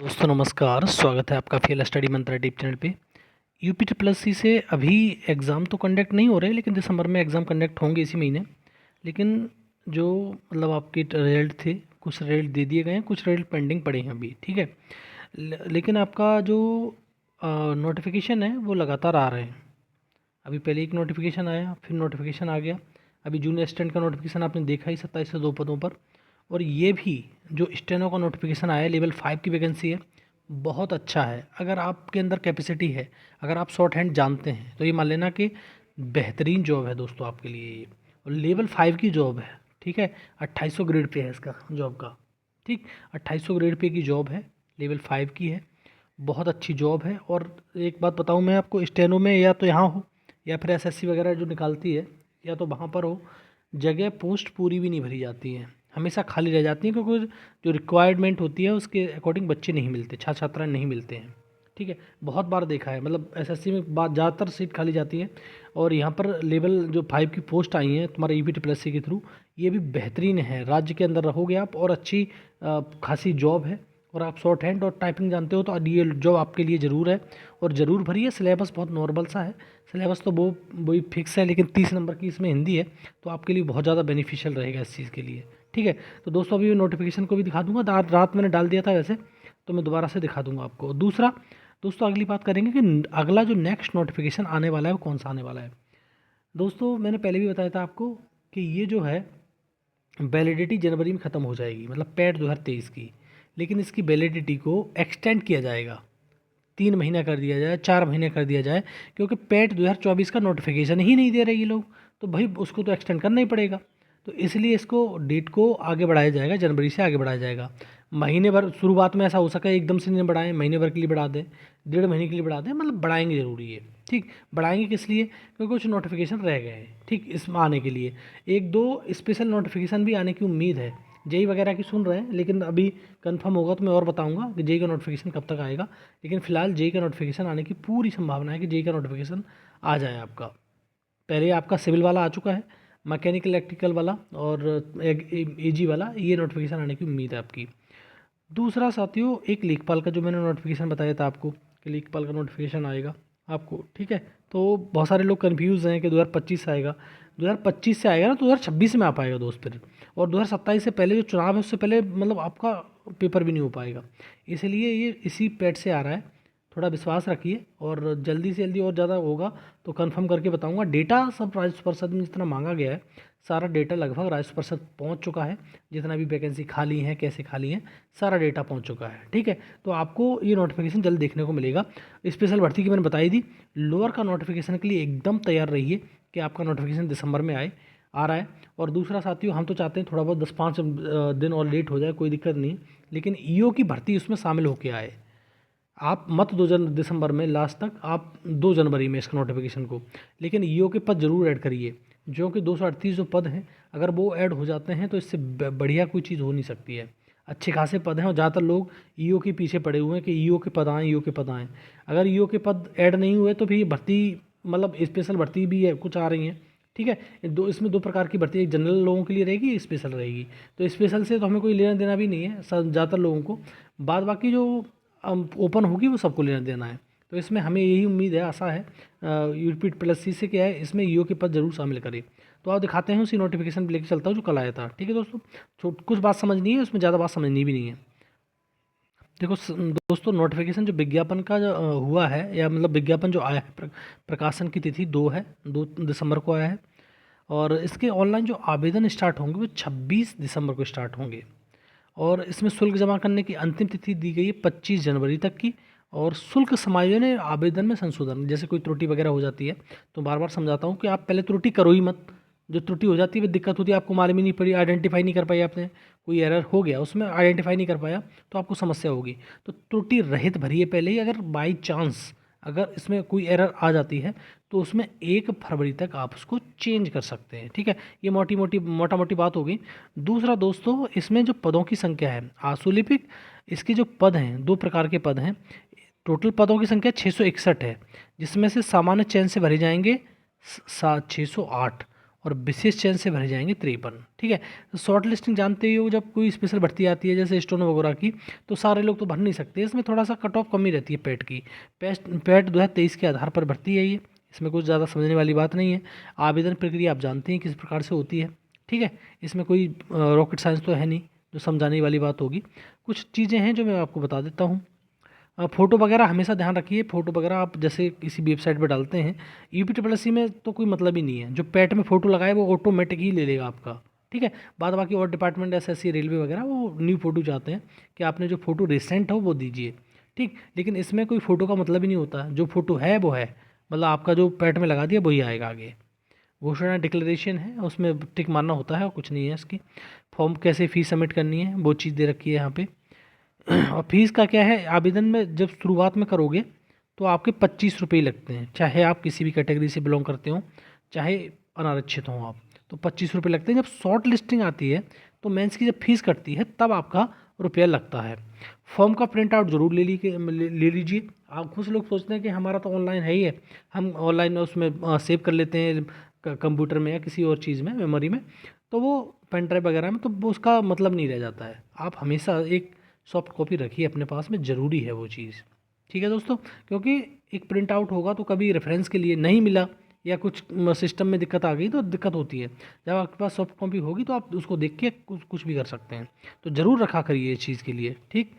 दोस्तों नमस्कार, स्वागत है आपका फेल स्टडी मंत्रा टिप चैनल पे। यूपी ट्रिपल सी से अभी एग्ज़ाम तो कंडक्ट नहीं हो रहे, लेकिन दिसंबर में एग्ज़ाम कंडक्ट होंगे इसी महीने। लेकिन जो मतलब आपके रिजल्ट थे, कुछ रिजल्ट दे दिए गए हैं, कुछ रिजल्ट पेंडिंग पड़े हैं अभी, ठीक है। लेकिन आपका जो नोटिफिकेशन है वो लगातार आ रहे हैं। अभी पहले एक नोटिफिकेशन आया, फिर नोटिफिकेशन आ गया। अभी जूनियर असिस्टेंट का नोटिफिकेशन आपने देखा ही, 27 से 2 पदों पर। और ये भी जो स्टेनो का नोटिफिकेशन आया, लेवल 5 की वैकेंसी है, बहुत अच्छा है। अगर आपके अंदर कैपेसिटी है, अगर आप शॉर्ट हैंड जानते हैं, तो ये मान लेना कि बेहतरीन जॉब है दोस्तों आपके लिए ये। और लेवल 5 की जॉब है, ठीक है। 2800 ग्रेड पे है इसका जॉब का, ठीक। 2800 ग्रेड पे की जॉब है, लेवल 5 की है, बहुत अच्छी जॉब है। और एक बात बताऊं मैं आपको, स्टेनो में या तो यहाँ हो या फिर एसएससी वगैरह जो निकालती है, या तो वहाँ पर हो, जगह पोस्ट पूरी भी नहीं भरी जाती हैं, हमेशा खाली रह जाती हैं, क्योंकि जो रिक्वायरमेंट होती है उसके अकॉर्डिंग बच्चे नहीं मिलते, छात्र छात्राएँ नहीं मिलते हैं, ठीक है। बहुत बार देखा है, मतलब एसएससी में बात ज़्यादातर सीट खाली जाती है। और यहाँ पर लेवल जो 5 की पोस्ट आई हैं तुम्हारे ईपी ट्रिपल एस सी के थ्रू, ये भी बेहतरीन है। राज्य के अंदर रहोगे आप, और अच्छी खासी जॉब है, और आप शॉर्ट हैंड और टाइपिंग जानते हो, तो ये जॉब आपके लिए ज़रूर है। और ज़रूर भरिए। सिलेबस बहुत नॉर्मल सा है, सिलेबस तो वो वही फिक्स है, लेकिन 30 नंबर की इसमें हिंदी है, तो आपके लिए बहुत ज़्यादा बेनिफिशियल रहेगा इस चीज़ के लिए, ठीक है। तो दोस्तों अभी नोटिफिकेशन को भी दिखा दूंगा, रात मैंने डाल दिया था वैसे, तो मैं दोबारा से दिखा दूंगा आपको। दूसरा दोस्तों, अगली बात करेंगे कि अगला जो नेक्स्ट नोटिफिकेशन आने वाला है वो कौन सा आने वाला है। दोस्तों मैंने पहले भी बताया था आपको कि ये जो है वैलिडिटी जनवरी में ख़त्म हो जाएगी, मतलब पैड 2023 की। लेकिन इसकी वैलिडिटी को एक्सटेंड किया जाएगा, 3 महीना कर दिया जाए, 4 महीने कर दिया जाए, क्योंकि पेट 2024 का नोटिफिकेशन ही नहीं दे रहे ये लोग, तो भाई उसको तो एक्सटेंड करना ही पड़ेगा। तो इसलिए इसको डेट को आगे बढ़ाया जाएगा, जनवरी से आगे बढ़ाया जाएगा। महीने भर शुरुआत में ऐसा हो सका एकदम से नहीं बढ़ाएं, महीने भर के लिए बढ़ा दें, 1.5 महीने के लिए बढ़ा दें, मतलब बढ़ाएंगे ज़रूरी है, ठीक। बढ़ाएंगे किस लिए? क्योंकि कुछ नोटिफिकेशन रह गए हैं, ठीक, इसमें आने के लिए। एक दो स्पेशल नोटिफिकेशन भी आने की उम्मीद है, जेई वगैरह की सुन रहे हैं, लेकिन अभी कंफर्म होगा तो मैं और बताऊंगा कि जेई का नोटिफिकेशन कब तक आएगा। लेकिन फिलहाल जेई का नोटिफिकेशन आने की पूरी संभावना है कि जेई का नोटिफिकेशन आ जाए आपका। पहले आपका सिविल वाला आ चुका है, मैकेनिकल इलेक्ट्रिकल वाला और एजी वाला, ये नोटिफिकेशन आने की उम्मीद है आपकी। दूसरा साथियों, एक लेखपाल का जो मैंने नोटिफिकेशन बताया था आपको कि लेखपाल का नोटिफिकेशन आएगा आपको, ठीक है। तो बहुत सारे लोग कंफ्यूज हैं कि 2025 से आएगा। 2025 से आएगा ना, तो 2026 में आ पाएगा दोस्त फिर। और 2027 से पहले जो चुनाव है उससे पहले मतलब आपका पेपर भी नहीं हो पाएगा। इसलिए ये इसी पैड से आ रहा है, थोड़ा विश्वास रखिए। और जल्दी से जल्दी और ज़्यादा होगा तो कंफर्म करके बताऊंगा। डेटा सब राजस्व परिषद में जितना मांगा गया है, सारा डेटा लगभग राजस्व परिषद पहुँच चुका है। जितना भी वैकेंसी खाली है, कैसे खाली है, सारा डेटा पहुंच चुका है, ठीक है। तो आपको ये नोटिफिकेशन जल्द देखने को मिलेगा। स्पेशल भर्ती की मैंने बताई थी, लोअर का नोटिफिकेशन के लिए एकदम तैयार रहिए कि आपका नोटिफिकेशन दिसंबर में आ रहा है। और दूसरा साथियों, हम तो चाहते हैं थोड़ा बहुत 10-5 दिन और लेट हो जाए, कोई दिक्कत नहीं, लेकिन ईओ की भर्ती उसमें शामिल होके आए। आप मत 2 दिसंबर में लास्ट तक, आप 2 जनवरी में इसका नोटिफिकेशन को, लेकिन ईओ के पद जरूर ऐड करिए, जो कि 238 जो पद हैं, अगर वो ऐड हो जाते हैं तो इससे बढ़िया कोई चीज़ हो नहीं सकती है। अच्छे खासे पद हैं, और ज़्यादातर लोग ईओ के पीछे पड़े हुए हैं कि ईओ के पद आएँ, ईओ के पद आएँ। अगर ईओ के पद ऐड नहीं हुए तो फिर भर्ती, मतलब स्पेशल भर्ती भी है, कुछ आ रही हैं, ठीक है। इसमें दो प्रकार की भर्ती, एक जनरल लोगों के लिए रहेगी, एक स्पेशल रहेगी। तो स्पेशल से तो हमें कोई लेना देना भी नहीं है, ज़्यादातर लोगों को। बाद बाकी जो ओपन होगी वो सबको लेना देना है। तो इसमें हमें यही उम्मीद है, आशा है यूपी प्लस सी से क्या है, इसमें ईओ के पद जरूर शामिल करें। तो आप दिखाते हैं, उसी नोटिफिकेशन लेके चलता हूँ जो कल आया था, ठीक है दोस्तों। कुछ बात समझनी है, उसमें ज़्यादा बात समझनी भी नहीं है। देखो दोस्तों, नोटिफिकेशन जो विज्ञापन का जो हुआ है, या मतलब विज्ञापन जो आया है, प्रकाशन की तिथि 2 है, 2 दिसंबर को आया है। और इसके ऑनलाइन जो आवेदन स्टार्ट होंगे वो 26 दिसंबर को स्टार्ट होंगे। और इसमें शुल्क जमा करने की अंतिम तिथि दी गई है 25 जनवरी तक की। और शुल्क समायोजन या आवेदन में संशोधन, जैसे कोई त्रुटि वगैरह हो जाती है, तो बार बार समझाता हूँ कि आप पहले त्रुटि करो ही मत। जो त्रुटि हो जाती है वो दिक्कत होती है, आपको मालूम ही नहीं पड़ी, आइडेंटिफाई नहीं कर पाई आपने, कोई एरर हो गया उसमें, आइडेंटिफाई नहीं कर पाया, तो आपको समस्या होगी। तो त्रुटि रहित भरिए पहले ही। अगर बाई चांस अगर इसमें कोई एरर आ जाती है, तो उसमें 1 फरवरी तक आप उसको चेंज कर सकते हैं, ठीक है। ये मोटा मोटी बात होगी। दूसरा दोस्तों, इसमें जो पदों की संख्या है, आशुलिपिक, इसके जो पद हैं, 2 प्रकार के पद हैं। टोटल पदों की संख्या 661 है, जिसमें से सामान्य चयन से भरे जाएंगे 608, और विशेष चयन से भरे जाएंगे 53। ठीक है, तो शॉर्ट लिस्टिंग जानते ही हो, जब कोई स्पेशल भर्ती आती है जैसे स्टोनो वगैरह की, तो सारे लोग तो भर नहीं सकते, इसमें थोड़ा सा कट ऑफ कमी रहती है पेट की। पेट 2023 के आधार पर भर्ती है ये, इसमें कुछ ज़्यादा समझने वाली बात नहीं है। आवेदन प्रक्रिया आप जानते हैं किस प्रकार से होती है। ठीक है, इसमें कोई रॉकेट साइंस तो है नहीं जो समझाने वाली बात होगी। कुछ चीज़ें हैं जो मैं आपको बता देता हूँ। फ़ोटो वगैरह हमेशा ध्यान रखिए, फ़ोटो वगैरह आप जैसे किसी वेबसाइट पर डालते हैं, यूपीट्रिपलएससी में तो कोई मतलब ही नहीं है, जो पैट में फ़ोटो लगाए वो ऑटोमेटिक ही ले लेगा आपका। ठीक है, बाद बाकी और डिपार्टमेंट एसएससी रेलवे वगैरह वो न्यू फ़ोटो चाहते हैं कि आपने जो फ़ोटो रिसेंट हो वो दीजिए। ठीक, लेकिन इसमें कोई फ़ोटो का मतलब ही नहीं होता, जो फ़ोटो है वो है, मतलब आपका जो पैट में लगा दिया वही आएगा आगे। घोषणा डिक्लेरेशन है, उसमें टिक मारना होता है और कुछ नहीं है इसकी। फॉर्म कैसे फ़ीस सबमिट करनी है वो चीज़ दे रखी है यहाँ पे। और फीस का क्या है, आवेदन में जब शुरुआत में करोगे तो आपके 25 रुपये लगते हैं, चाहे आप किसी भी कैटेगरी से बिलोंग करते हो, चाहे अनारक्षित हों आप, तो 25 रुपये लगते हैं। जब शॉर्ट लिस्टिंग आती है तो मेंस की जब फीस कटती है तब आपका रुपया लगता है। फॉर्म का प्रिंट आउट जरूर ले लीजिए। आप कुछ लोग सोचते हैं कि हमारा तो ऑनलाइन है ही है, हम ऑनलाइन उसमें सेव कर लेते हैं कंप्यूटर में या किसी और चीज़ में, मेमोरी में, तो वो पेन ड्राइव वगैरह में, तो वो उसका मतलब नहीं रह जाता है। आप हमेशा एक सॉफ्ट कॉपी रखिए अपने पास में, ज़रूरी है वो चीज़। ठीक है दोस्तों, क्योंकि एक प्रिंट आउट होगा तो कभी रेफरेंस के लिए नहीं मिला या कुछ सिस्टम में दिक्कत आ गई तो दिक्कत होती है। जब आपके पास सॉफ्ट कॉपी होगी तो आप उसको देख के कुछ भी कर सकते हैं, तो ज़रूर रखा करिए इस चीज़ के लिए। ठीक,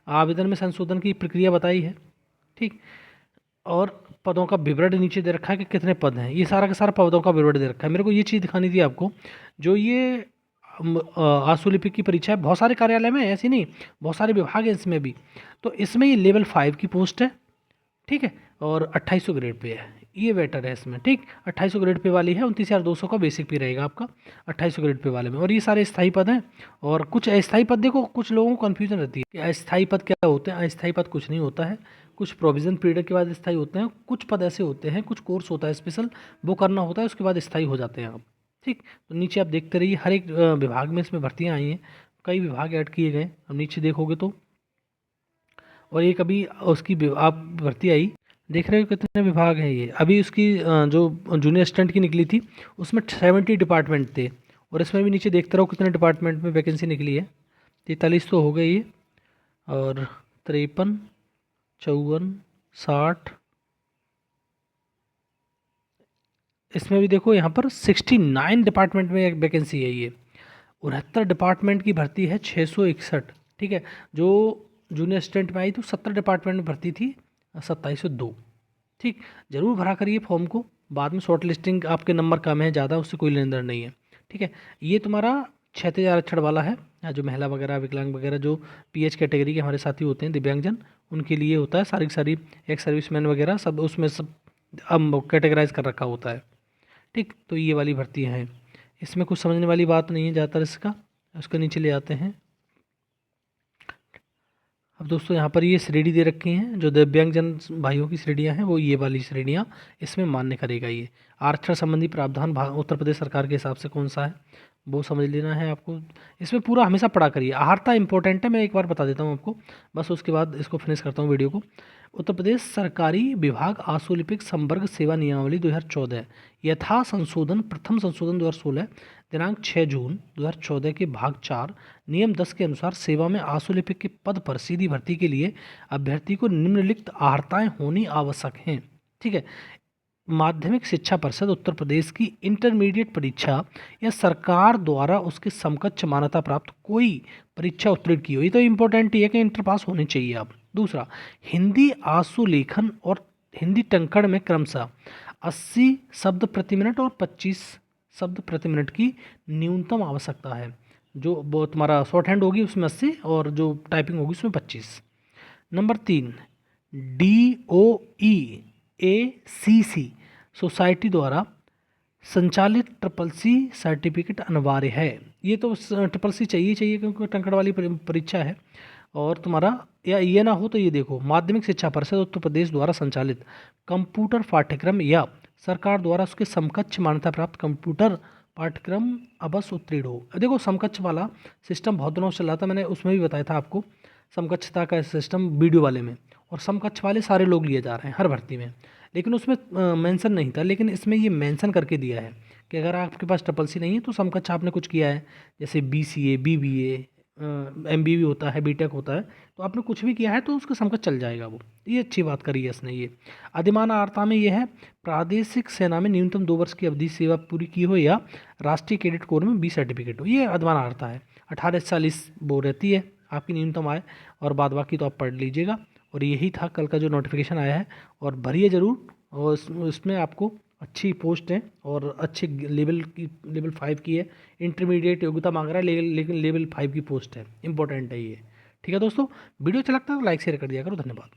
आवेदन में संशोधन की प्रक्रिया बताई है। ठीक, और पदों का विवरण नीचे दे रखा है कि कितने पद हैं, ये सारा का सारा पदों का विवरण दे रखा है। मेरे को ये चीज़ दिखानी थी आपको, जो ये आशुलिपिक की परीक्षा है, बहुत सारे कार्यालय में है, ऐसी नहीं, बहुत सारे विभाग हैं इसमें भी। तो इसमें ये लेवल 5 की पोस्ट है। ठीक है, और 2800 ग्रेड पे है, ये बेटर है इसमें। ठीक, 2800 ग्रेड पे वाली है, 29,200 का बेसिक पे रहेगा आपका 2800 ग्रेड पे वाले में। और ये सारे स्थायी पद हैं, और कुछ अस्थायी पद, देखो कुछ लोगों को कन्फ्यूजन रहती है कि अस्थायी पद क्या होते हैं। अस्थायी पद कुछ नहीं होता है, कुछ प्रोविज़न पीरियड के बाद स्थायी होते हैं, कुछ पद ऐसे होते हैं, कुछ कोर्स होता है स्पेशल, वो करना होता है, उसके बाद स्थायी हो जाते हैं आप। ठीक, तो नीचे आप देखते रहिए, हर एक विभाग में इसमें भर्तियाँ आई हैं, कई विभाग ऐड किए गए, अब नीचे देखोगे तो। और ये कभी उसकी आप भर्ती आई, देख रहे हो कितने विभाग हैं ये। अभी उसकी जो जूनियर असिस्टेंट की निकली थी उसमें 70 डिपार्टमेंट थे, और इसमें भी नीचे देखते रहो कितने डिपार्टमेंट में वैकेंसी निकली है। 43 तो हो गई ये, और 53, 54, 60, इसमें भी देखो यहाँ पर 69 डिपार्टमेंट में एक वैकेंसी है ये। 69 डिपार्टमेंट की भर्ती है 661। ठीक है, जो जूनियर असिस्टेंट में आई तो 70 डिपार्टमेंट में भर्ती थी 2702। ठीक, जरूर भरा करिए फॉर्म को, बाद में शॉर्ट लिस्टिंग आपके नंबर कम है ज़्यादा उससे कोई लेन देन नहीं है। ठीक है, ये तुम्हारा क्षैतिज आरक्षण वाला है, जो महिला वगैरह विकलांग वगैरह जो पीएच कैटेगरी के हमारे साथी होते हैं, दिव्यांगजन, उनके लिए होता है। सारी की सारी एक सर्विसमैन वगैरह सब उसमें सब अब कैटेगराइज कर रखा होता है। ठीक, तो ये वाली भर्तियाँ हैं, इसमें कुछ समझने वाली बात नहीं है ज़्यादातर इसका। उसके नीचे ले आते हैं। अब दोस्तों यहाँ पर ये श्रेणी दे रखी हैं, जो दिव्यांगजन भाइयों की श्रेणियाँ हैं वो ये वाली श्रेणियाँ इसमें मान्य करेगा ये। आरक्षण संबंधी प्रावधान उत्तर प्रदेश सरकार के हिसाब से कौन सा है वो समझ लेना है आपको। इसमें पूरा हमेशा पढ़ा करिए, आहारता इंपॉर्टेंट है, मैं एक बार बता देता हूँ आपको, बस उसके बाद इसको फिनिश करता हूँ वीडियो को। उत्तर प्रदेश सरकारी विभाग आशुलिपिक संवर्ग सेवा नियमावली 2014 यथा संशोधन, प्रथम संशोधन 2016, दिनांक 6 जून 2014 के भाग 4 नियम 10 के अनुसार सेवा में आशुलिपिक के पद पर सीधी भर्ती के लिए अभ्यर्थी को निम्नलिखित आहारताएं होनी आवश्यक हैं। ठीक है, माध्यमिक शिक्षा परिषद उत्तर प्रदेश की इंटरमीडिएट परीक्षा या सरकार द्वारा उसके समकक्ष मान्यता प्राप्त कोई परीक्षा उत्तीर्ण की हो, ये तो इम्पोर्टेंट ही है कि इंटर पास होने चाहिए आप। दूसरा, हिंदी आशुलेखन और हिंदी टंकण में क्रमशः 80 शब्द प्रति मिनट और 25 शब्द प्रति मिनट की न्यूनतम आवश्यकता है। जो वो तुम्हारा शॉर्ट हैंड होगी उसमें 80 और जो टाइपिंग होगी उसमें 25। नंबर 3, DOE-ACC सोसाइटी द्वारा संचालित ट्रिपल सी सर्टिफिकेट अनिवार्य है। ये तो ट्रिपल सी चाहिए क्योंकि टंकण वाली परीक्षा है। और तुम्हारा या ये ना हो तो ये देखो, माध्यमिक शिक्षा परिषद उत्तर प्रदेश द्वारा संचालित कंप्यूटर पाठ्यक्रम या सरकार द्वारा उसके समकक्ष मान्यता प्राप्त कंप्यूटर पाठ्यक्रम अवश्य उत्तीर्ण हो। देखो समकक्ष वाला सिस्टम बहुत दिनों से चल रहा था, मैंने उसमें भी बताया था आपको समकक्षता का सिस्टम वीडियो वाले में, और समकक्ष वाले सारे लोग लिए जा रहे हैं हर भर्ती में, लेकिन उसमें मेंशन नहीं था, लेकिन इसमें ये मेंशन करके दिया है कि अगर आपके पास ट्रिपल सी नहीं है तो समकक्ष आपने कुछ किया है, जैसे BCA, BBA, MBA होता है, BTech होता है, तो आपने कुछ भी किया है तो उसका समकक्ष चल जाएगा वो। ये अच्छी बात करी है इसने। ये अधिमानार्हता में ये है, प्रादेशिक सेना में न्यूनतम 2 वर्ष की अवधि सेवा पूरी की हो या राष्ट्रीय कैडेट कोर में B सर्टिफिकेट हो, ये अधिमानार्हता है। 18 से 40 वो रहती है आपकी न्यूनतम आय, और बाद बाकी तो आप पढ़ लीजिएगा। और यही था कल का जो नोटिफिकेशन आया है, और भरिए ज़रूर। और इसमें आपको अच्छी पोस्ट है और अच्छे लेवल की, लेवल 5 की है। इंटरमीडिएट योग्यता मांग रहा है, लेकिन लेवल 5 की पोस्ट है, इंपॉर्टेंट है ये। ठीक है दोस्तों, वीडियो अच्छा लगता है तो लाइक शेयर कर दिया करो। धन्यवाद।